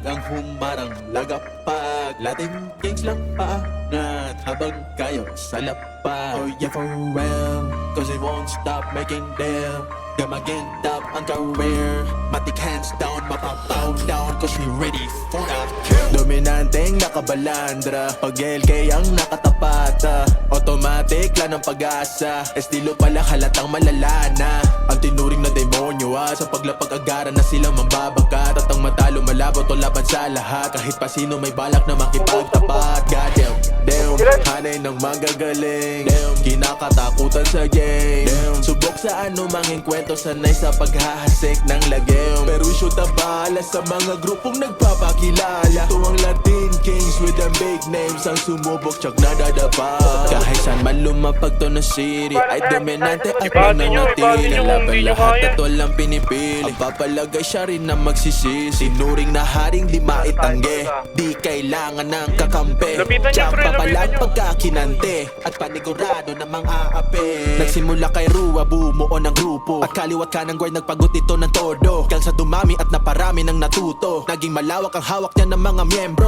ang humarang lagapag. Lating kings lang paangat habang kayo sa lapag. Oh yeah, for real, cause it won't stop making deal. Gamagin top ang career. Matik hands down, mapapow down, cause we ready for the kill. Dominanteng nakabalandra, pag-LK ang nakatapata. Automatic lang ang pag-asa, estilo pala halatang malalana. Ang tinuring na demonyo sa paglapag-agaran na silang mambabagat. At ang matalo malabo to laban sa lahat. Kahit pa sino may balak na makipagtapat. Goddamn, damn, hanay ng magagaling. Damn, kinakatakutan sa game. Damn, subok sa anumang enkwento, sanay sa paghahasik ng lagim. Pero shoot na bala sa mga grupong nagpapakilala. Ito ang Latin Kings with them big names. Ang sumubok tsak nadadapa. Kahit saan man lumapag to na city, ay dominante at nananatili. Laban lahat at walang pinipili. Ang papalagay siya rin na magsisisi. Sinuring na haring di maitangge. Di kailangan ng kakampi. Tiyampa pa lang pagkakinante. At panigurado na mga aapi. Nagsimula kay Rua, bumuo ng grupo. At kaliwat ka ng guard, nagpagot ito ng todo. Hanggang sa dumami at naparami ng natuto. Naging malawak ang hawak niya ng mga miyembro.